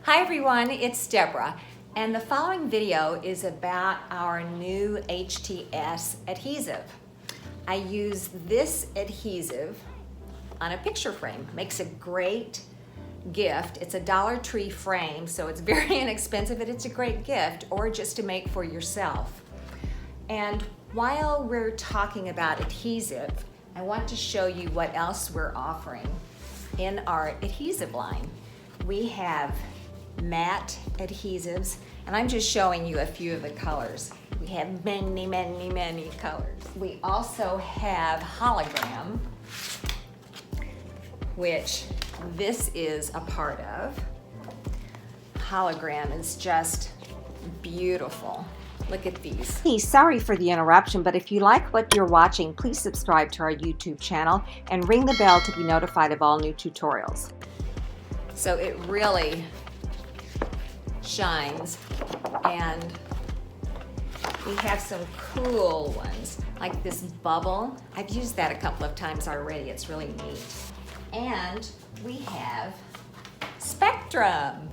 Hi everyone, it's Deborah, and the following video is about our new HTS adhesive. I use this adhesive on a picture frame. Makes a great gift. It's a Dollar Tree frame, so it's very inexpensive, but it's a great gift, or just to make for yourself. And while we're talking about adhesive, I want to show you what else we're offering in our adhesive line. We have matte adhesives, and I'm just showing you a few of the colors. We have many colors. We also have hologram, which this is a part of. Hologram is just beautiful. Look at these. Hey, sorry for the interruption, but if you like what you're watching, please subscribe to our YouTube channel and ring the bell to be notified of all new tutorials. So it really shines, and we have some cool ones like this bubble. I've used that a couple of times already. It's really neat. And we have Spectrum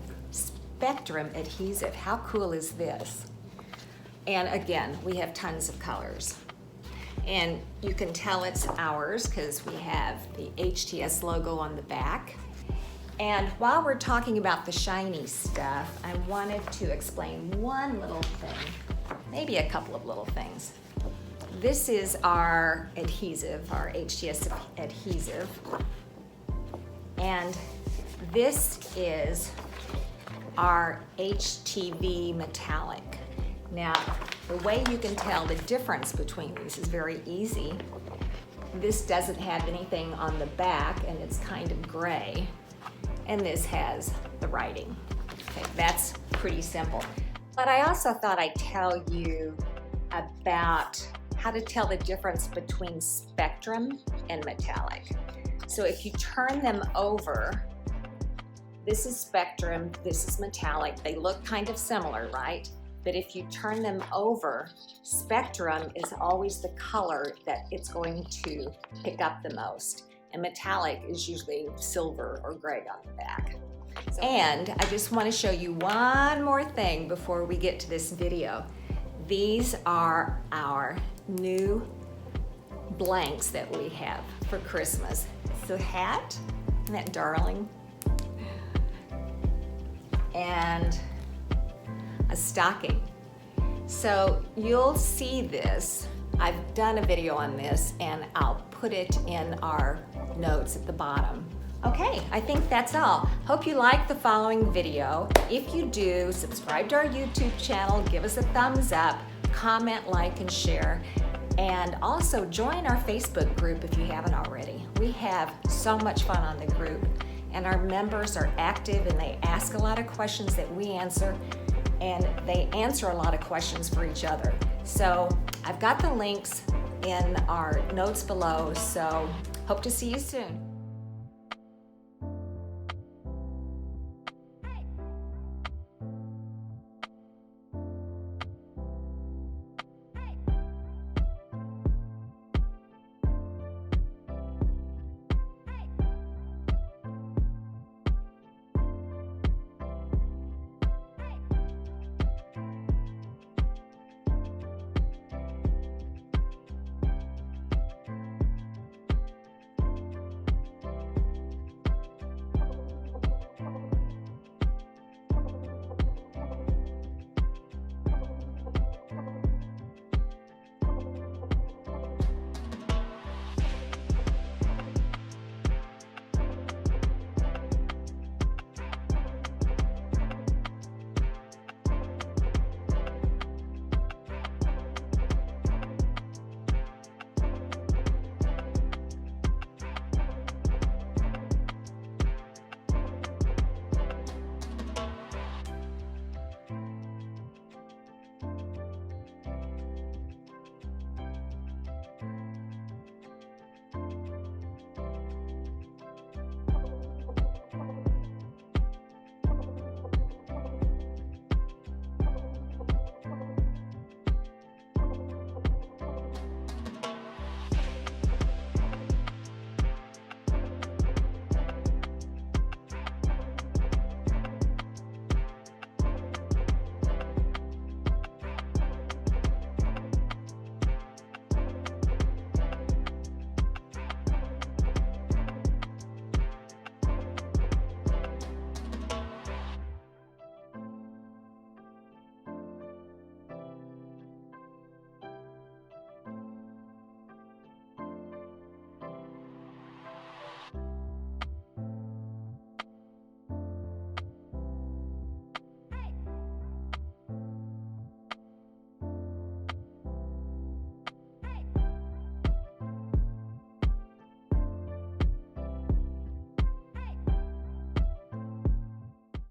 adhesive. How cool is this? And again, we have tons of colors. And you can tell it's ours because we have the HTS logo on the back. And while we're talking about the shiny stuff, I wanted to explain one little thing, maybe a couple of little things. This is our adhesive, our HTS adhesive. And this is our HTV Metallic. Now, the way you can tell the difference between these is very easy. This doesn't have anything on the back, and it's kind of gray. And this has the writing. Okay, that's pretty simple. But I also thought I'd tell you about how to tell the difference between Spectrum and Metallic. So if you turn them over, this is Spectrum, this is Metallic. They look kind of similar, right? But if you turn them over, Spectrum is always the color that it's going to pick up the most. And Metallic is usually silver or gray on the back. And I just want to show you one more thing before we get to this video. These are our new blanks that we have for Christmas. It's a hat, isn't that darling? And a stocking. So you'll see this. I've done a video on this, and I'll put it in our notes at the bottom. Okay, I think that's all. Hope you like the following video. If you do, subscribe to our YouTube channel, give us a thumbs up, comment, like, and share. And also join our Facebook group if you haven't already. We have so much fun on the group, and our members are active, and they ask a lot of questions that we answer, and they answer a lot of questions for each other. So I've got the links in our notes below, so hope to see you soon.